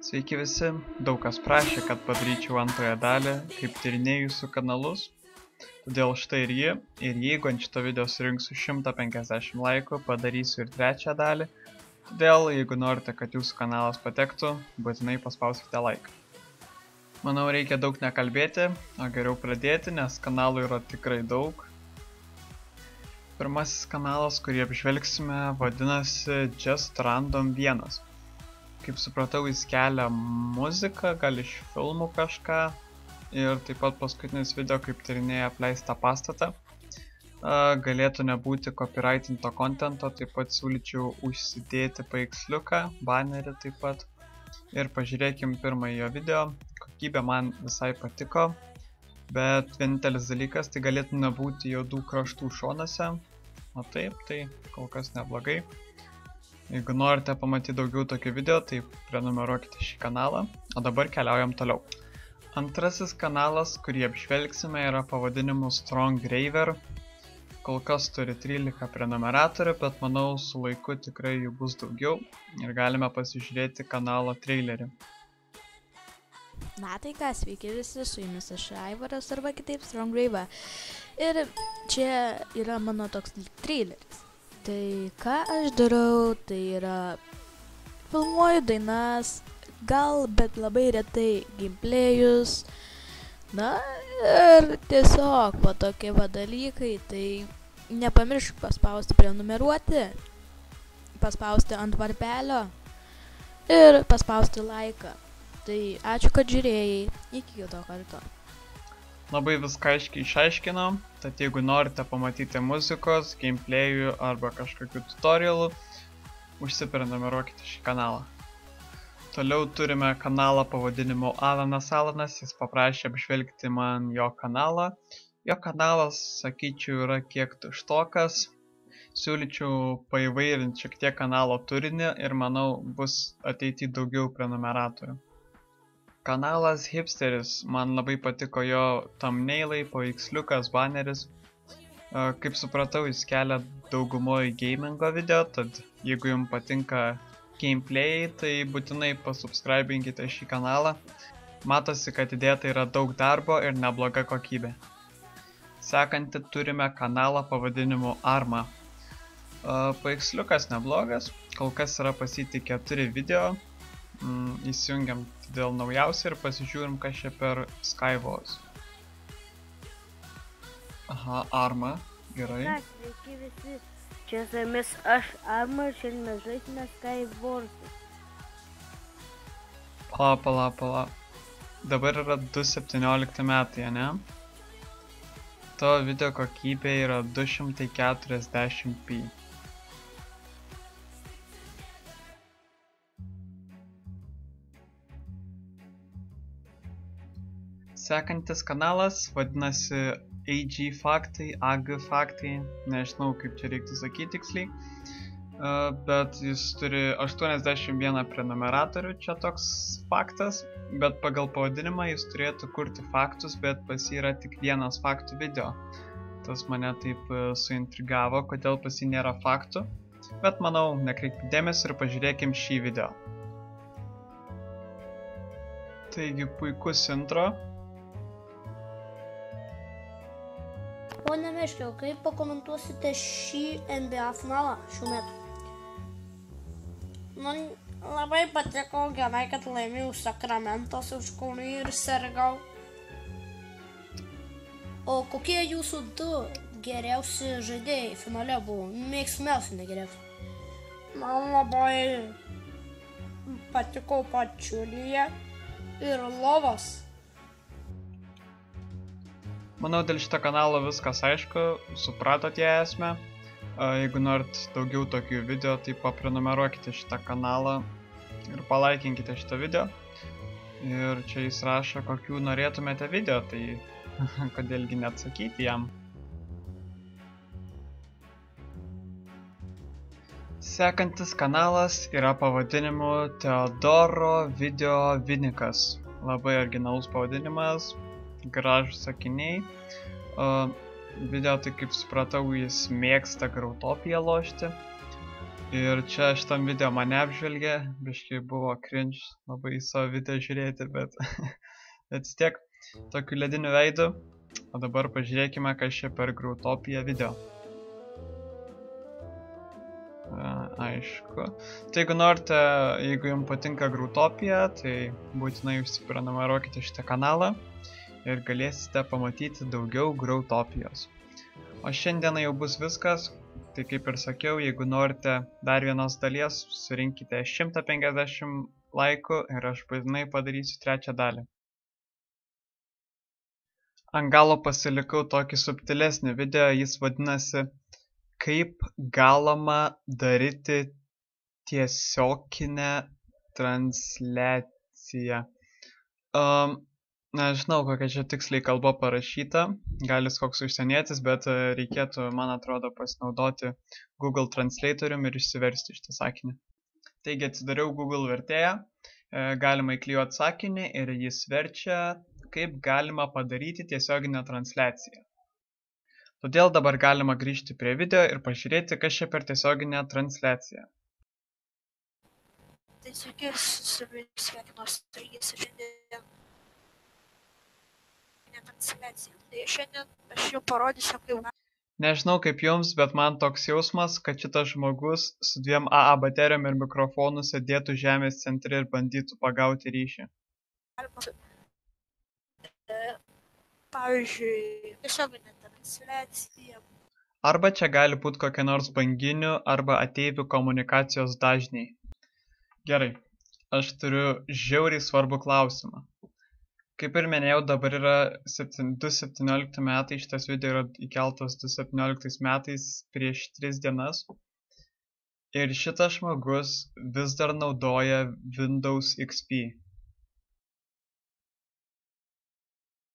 Sveiki visi, daug kas prašė, kad padaryčiau antrąją dalį, kaip tyrinėju jūsų kanalus. Todėl štai ir ji, ir jeigu ant šito video surinksiu 150 laikų, padarysiu ir trečią dalį. Todėl, jeigu norite, kad jūsų kanalas patektų, būtinai paspauskite laiką. Manau, reikia daug nekalbėti, o geriau pradėti, nes kanalų yra tikrai daug. Pirmasis kanalas, kurį apžvelgsime, vadinasi Just Random 1. Kaip supratau, jis kelia muziką, gal iš filmų kažką. Ir taip pat paskutinis video, kaip tyrinėja apleistą pastatą. Galėtų nebūti copyrightinto kontento, taip pat siūlyčiau užsidėti paveiksliuką, banerį taip pat. Ir pažiūrėkim pirmąjį jo video. Kokybė man visai patiko. Bet vienintelis dalykas, tai galėtų nebūti juodų kraštų šonuose. O taip, tai kol kas neblogai. Jeigu norite pamatyti daugiau tokių video, tai prenumeruokite šį kanalą. O dabar keliaujam toliau. Antrasis kanalas, kurį apžvelgsime, yra pavadinimu Strong Raver. Kol kas turi 13 prenumeratorių, bet manau su laiku tikrai jų bus daugiau. Ir galime pasižiūrėti kanalo trailerį. Na tai ką, sveiki visi, su jumis aš Aivaras arba kitaip Strong Raver. Ir čia yra mano toks traileris. Tai ką aš darau, tai yra filmuoju dainas, gal, bet labai retai gameplayus. Na ir tiesiog po tokie va dalykai, tai nepamiršk paspausti prenumeruoti, paspausti ant varpelio ir paspausti laiką. Tai ačiū, kad žiūrėjai, iki kito karto. Labai viską aiškiai išaiškinau, tad jeigu norite pamatyti muzikos, gameplayų arba kažkokių tutorialų, užsiprenumeruokite šį kanalą. Toliau turime kanalą pavadinimu Alanas, jis paprašė apžvelgti man jo kanalą. Jo kanalas, sakyčiau, yra kiek tuštokas. Siūlyčiau paįvairinti šiek tiek kanalo turinį ir manau bus ateityje daugiau prenumeratorių. Kanalas Hipsteris, man labai patiko jo thumbnailai, paveiksliukas, baneris. Kaip supratau, jis kelia daugumoje gamingo video, tad jeigu jums patinka gameplayai, tai būtinai pasubscribinkite šį kanalą. Matosi, kad įdėta yra daug darbo ir nebloga kokybė. Sekantį turime kanalą pavadinimu Arma. Paveiksliukas neblogas, kol kas yra pasiti 4 video. Įsijungiam dėl naujausią ir pasižiūrim, kas čia per Skywars. Aha, Arma, gerai. Na, sveiki visi, čia su jumis aš Arma ir šiandien mes žaisime Skywars. Pala. Dabar yra 2017 metai, ne? To video kokybė yra 240p. Sekantis kanalas vadinasi AG faktai, AG faktai, nežinau kaip čia reiktų sakyti tiksliai, bet jis turi 81 prenumeratorių, čia toks faktas, bet pagal pavadinimą jis turėtų kurti faktus, bet pas jį yra tik vienas faktų video. Tas mane taip suintrigavo, kodėl pas jį nėra faktų, bet manau, nekreipkite dėmesio ir pažiūrėkim šį video. Taigi puikus intro. Pone Meškiau, kaip pakomentuosite šį NBA finalą šių metų? Man labai patiko, gerai, kad laimėjau Sakramentos už Kaunį ir sirgau. O kokie jūsų du geriausi žaidėjai finale buvo? Mėgstamiausi, ne geriausi. Man labai patiko Pačiulyje ir Lovas. Manau, dėl šito kanalo viskas aišku, supratot ją esmę. Jeigu norit daugiau tokių video, tai paprenumeruokite šitą kanalą ir palaikinkite šitą video. Ir čia jis rašo, kokių norėtumėte video, tai kodėlgi neatsakyti jam. Sekantis kanalas yra pavadinimu Teodoro Video Vinikas. Labai originalus pavadinimas. Gražus sakiniai. Video, tai kaip supratau, jis mėgsta Grautopiją lošti. Ir čia šitam video mane apžvelgė, biškai buvo cringe labai į savo video žiūrėti, bet vis tiek tokiu lediniu veidu. O dabar pažiūrėkime, kas čia per Growtopia video. Aišku. Tai jeigu norite, jeigu jums patinka Growtopia, tai būtinai užsiprenumeruokite šitą kanalą ir galėsite pamatyti daugiau Growtopijos. O šiandieną jau bus viskas. Tai kaip ir sakiau, jeigu norite dar vienos dalies, surinkite 150 laikų ir aš būtinai padarysiu trečią dalį. Ant galo pasilikau tokį subtilesnį video, jis vadinasi kaip galima daryti tiesioginę transliaciją. Nežinau, kokia čia tiksliai kalba parašyta, galis koks užsienietis, bet reikėtų, man atrodo, pasinaudoti Google Translatorium ir išsiversti šitą sakinį. Taigi atsidariau Google vertėją, galima įklijuoti sakinį ir jis verčia, kaip galima padaryti tiesioginę transliaciją. Todėl dabar galima grįžti prie video ir pažiūrėti, kas čia per tiesioginę transliaciją. Tai sveiki, su jumis sveikinuosi, taigi šiandien transliacija. Tai šiandien aš jau parodysiu, kaip... Nežinau kaip jums, bet man toks jausmas, kad šitas žmogus su 2 AA baterijom ir mikrofonu sėdėtų žemės centre ir bandytų pagauti ryšį. Pavyzdžiui, tiesioginė transliacija. Arba čia gali būti kokie nors banginių arba ateivių komunikacijos dažniai. Gerai, aš turiu žiauriai svarbų klausimą. Kaip ir minėjau, dabar yra 2017 metai, šitas video yra įkeltas 2017 metais prieš 3 dienas. Ir šitas žmogus vis dar naudoja Windows XP.